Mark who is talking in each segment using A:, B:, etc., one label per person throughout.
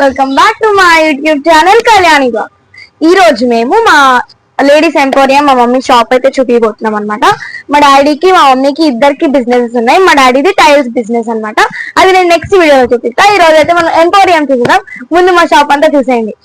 A: Welcome back to my YouTube channel Kalyani blog. ఈ రోజు మేము మా లేడీస్ ఎంపోరియం మా మమ్మీ షాప్ అయితే చూపిపోతున్నాం అనమాట. మా డాడీకి మా మమ్మీకి ఇద్దరికి బిజినెస్ ఉన్నాయి. మా డాడీది టైల్స్ బిజినెస్ అనమాట. అది నేను నెక్స్ట్ వీడియోలో చూపిస్తా. ఈ రోజు అయితే మనం ఎంపోరియం చూద్దాం. ముందు మా షాప్ అంతా చూసేయండి.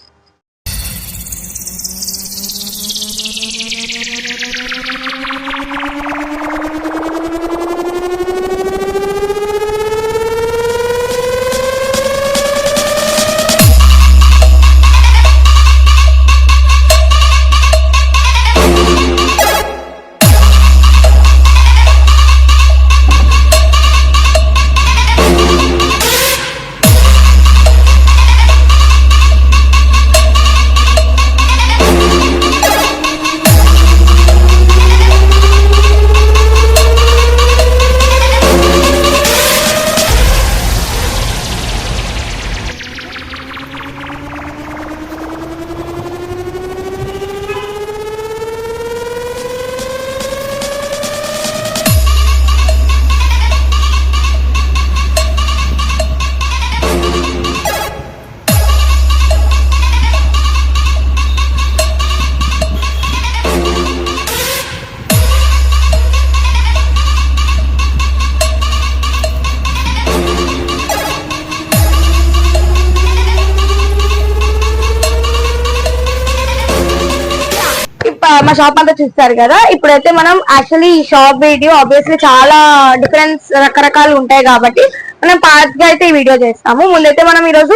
A: మా షాప్ అంతా చూస్తారు కదా. ఇప్పుడైతే మనం యాక్చువల్లీ ఈ షాప్ వీడియో ఆబ్వియస్లీ చాలా డిఫరెన్స్ రకరకాలు ఉంటాయి కాబట్టి మనం పార్ట్ గా అయితే ఈ వీడియో చేస్తాము. ముందైతే మనం ఈరోజు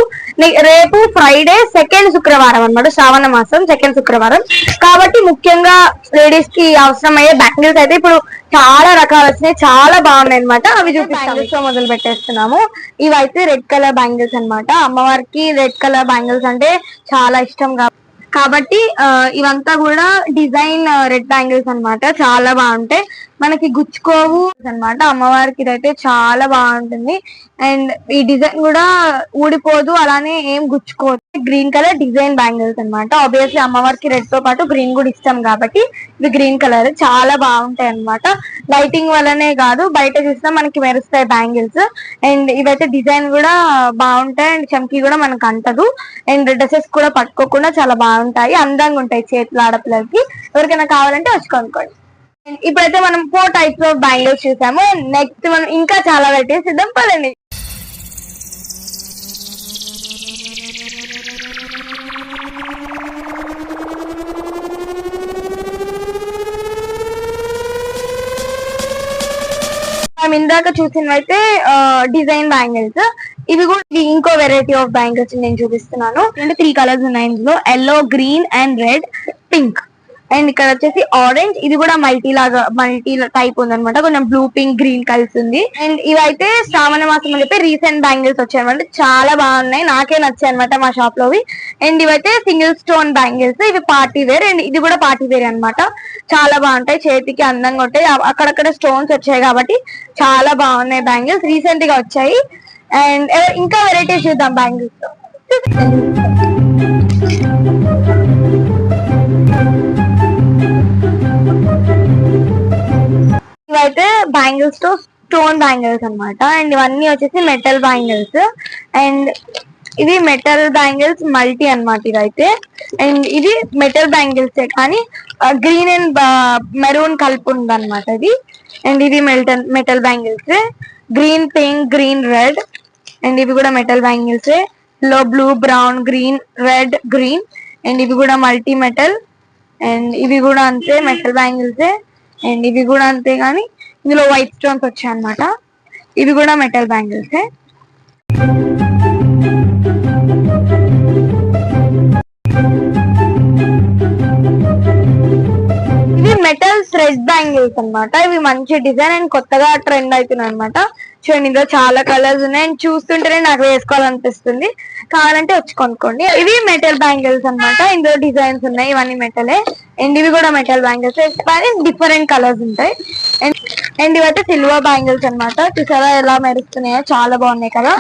A: రేపు ఫ్రైడే సెకండ్ శుక్రవారం అనమాట, శ్రావణ మాసం సెకండ్ శుక్రవారం కాబట్టి ముఖ్యంగా లేడీస్ కి అవసరమయ్యే బ్యాంగిల్స్ అయితే ఇప్పుడు చాలా రకాలు వచ్చినాయి, చాలా బాగున్నాయి అనమాట. అవి బ్యాంగిల్స్ తో మొదలు పెట్టేస్తున్నాము. ఇవైతే రెడ్ కలర్ బ్యాంగిల్స్ అనమాట. అమ్మవారికి రెడ్ కలర్ బ్యాంగిల్స్ అంటే చాలా ఇష్టం కాబట్టి ఇవంతా కూడా డిజైన్ రెడ్ బ్యాంగిల్స్ అనమాట. చాలా బాగుంటాయి, మనకి గుచ్చుకోవు అనమాట. అమ్మవారికి ఇదైతే చాలా బాగుంటుంది అండ్ ఈ డిజైన్ కూడా ఊడిపోదు, అలానే ఏం గుచ్చుకోదు. గ్రీన్ కలర్ డిజైన్ బ్యాంగిల్స్ అనమాట. ఆబ్వియస్లీ అమ్మవారికి రెడ్ తో పాటు గ్రీన్ కూడా ఇష్టం కాబట్టి ఇవి గ్రీన్ కలర్ చాలా బాగుంటాయి అనమాట. లైటింగ్ వల్లనే కాదు, బయట చూసినా మనకి మెరుస్తాయి బ్యాంగిల్స్. అండ్ ఇవైతే డిజైన్ కూడా బాగుంటాయి అండ్ చమ్కీ కూడా మనకు అంటదు అండ్ డ్రెస్సెస్ కూడా పట్టుకోకుండా చాలా బాగుంటాయి, అందంగా ఉంటాయి చేతులు ఆడపిల్లలకి. ఎవరికైనా కావాలంటే వచ్చి కొనుక్కోండి. ఇప్పుడైతే మనం 4 టైప్స్ ఆఫ్ బ్యాంగిల్స్ చూసాము. నెక్స్ట్ మనం ఇంకా చాలా వెరైటీస్ ఇద్దాం పదండి. మనం ఇందాక చూసినవైతే డిజైన్ బ్యాంగిల్స్. ఇవి కూడా ఇంకో వెరైటీ ఆఫ్ బ్యాంగిల్స్ నేను చూపిస్తున్నాను. అంటే 3 కలర్స్ ఉన్నాయి ఇందులో, yellow, green and red, pink. And ఇక్కడ వచ్చేసి ఆరెంజ్. ఇది కూడా మల్టీ టైప్ ఉంది అనమాట, కొంచెం బ్లూ పింక్ గ్రీన్ కలిసి ఉంది. అండ్ ఇవైతే శ్రావణ మాసం అని చెప్పి రీసెంట్ బ్యాంగిల్స్ వచ్చాయి అనమాట. చాలా బాగున్నాయి, నాకే నచ్చాయి అనమాట మా షాప్ లోవి. అండ్ ఇవైతే సింగిల్ స్టోన్ బ్యాంగిల్స్. ఇవి పార్టీ వేర్ అండ్ ఇది కూడా పార్టీ వేర్ అనమాట. చాలా బాగుంటాయి, చేతికి అందంగా ఉంటాయి. అక్కడక్కడ స్టోన్స్ వచ్చాయి కాబట్టి చాలా బాగున్నాయి బ్యాంగిల్స్, రీసెంట్ గా వచ్చాయి. అండ్ ఇంకా వెరైటీస్ చూద్దాం బ్యాంగిల్స్ తో. ఇవైతే బ్యాంగిల్స్ తో స్టోన్ బ్యాంగిల్స్ అనమాట. అండ్ ఇవన్నీ వచ్చేసి మెటల్ బ్యాంగిల్స్. అండ్ ఇవి మెటల్ బ్యాంగిల్స్ మల్టీ అనమాట ఇదైతే. అండ్ ఇది మెటల్ బ్యాంగిల్స్ కానీ గ్రీన్ అండ్ మెరూన్ కలిపి ఉంది అనమాట ఇది. అండ్ ఇది metal bangles, green, pink, green, red. And ఇవి కూడా మెటల్ బ్యాంగిల్స్, లో blue, brown, green, red, green. And ఇవి కూడా మల్టీ మెటల్. అండ్ ఇవి కూడా అంతే మెటల్ బ్యాంగిల్స్. అండ్ ఇవి కూడా అంతే కానీ ఇందులో వైట్ స్టోన్స్ వచ్చాయి అనమాట. ఇవి కూడా మెటల్ బ్యాంగిల్స్. ఇవి మెటల్ థ్రెడ్ బ్యాంగిల్స్ అనమాట. ఇవి మంచి డిజైన్ అండ్ కొత్తగా ట్రెండ్ అవుతున్నాయి అనమాట. చూడండి ఇందులో చాలా కలర్స్ ఉన్నాయి అండ్ చూస్తుంటేనే నాకు వేసుకోవాలనిపిస్తుంది. కావాలంటే వచ్చి కొనుక్కోండి. ఇవి మెటల్ బ్యాంగిల్స్ అనమాట. ఇందులో డిజైన్స్ ఉన్నాయి, ఇవన్నీ మెటలే. అండ్ ఇవి కూడా మెటల్ బ్యాంగిల్స్, డిఫరెంట్ కలర్స్ ఉంటాయి. అండ్ ఇవైతే సిల్వర్ బ్యాంగిల్స్ అనమాట. చూసారా ఎలా మెరుస్తున్నాయో, చాలా బాగున్నాయి కదా.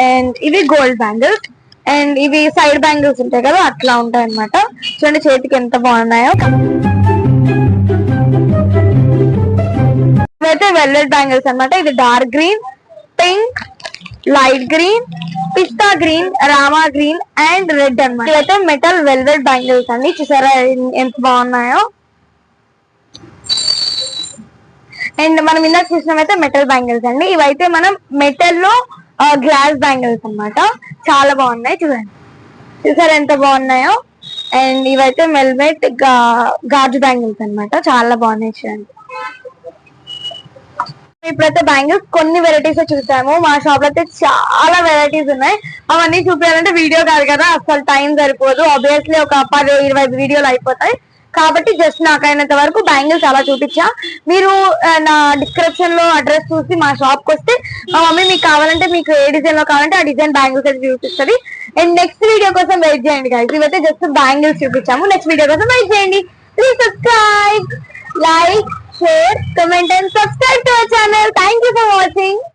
A: అండ్ ఇవి గోల్డ్ బ్యాంగిల్స్. అండ్ ఇవి సైడ్ బ్యాంగిల్స్ ఉంటాయి కదా, అట్లా ఉంటాయి అనమాట. చూడండి చేతికి ఎంత బాగున్నాయో. ఇవైతే వెల్వెట్ బ్యాంగిల్స్ అన్నమాట. ఇది dark green, pink light green, pista green, Rama green and red అన్నమాట. ఇవైతే మెటల్ వెల్వెట్ బ్యాంగిల్స్ అండి. చూసారా ఎంత బాగున్నాయో. అండ్ మనం ఇందాక చూసినవైతే మెటల్ బ్యాంగిల్స్ అండి. ఇవైతే మనం మెటల్ లో గ్లాస్ బ్యాంగిల్స్ అన్నమాట. చాలా బాగున్నాయి చూడండి. చూసారా ఎంత బాగున్నాయో. అండ్ ఇవైతే వెల్వెట్ గాజు బ్యాంగిల్స్ అన్నమాట. చాలా బాగున్నాయి చూడండి. ఇప్పుడైతే బ్యాంగిల్స్ కొన్ని వెరైటీస్ చూసాము. మా షాప్ లో అయితే చాలా వెరైటీస్ ఉన్నాయి. అవన్నీ చూపించాలంటే వీడియో కాదు కదా, అసలు టైం సరిపోదు. ఆబ్వియస్లీ ఒక 10-20 వీడియోలు అయిపోతాయి. కాబట్టి జస్ట్ నాకైనంత వరకు బ్యాంగిల్స్ అలా చూపించా. మీరు నా డిస్క్రిప్షన్ లో అడ్రస్ చూసి మా షాప్ కి వస్తే మా మమ్మీ మీకు కావాలంటే, మీకు ఏ డిజైన్ లో కావాలంటే ఆ డిజైన్ బ్యాంగిల్స్ అయితే చూపిస్తుంది. అండ్ నెక్స్ట్ వీడియో కోసం వెయిట్ చేయండి గైస్. ఇవైతే జస్ట్ బ్యాంగిల్స్ చూపించాము. నెక్స్ట్ వీడియో కోసం వెయిట్ చేయండి. Please subscribe, like, share, comment and subscribe to our channel. Thank you for watching.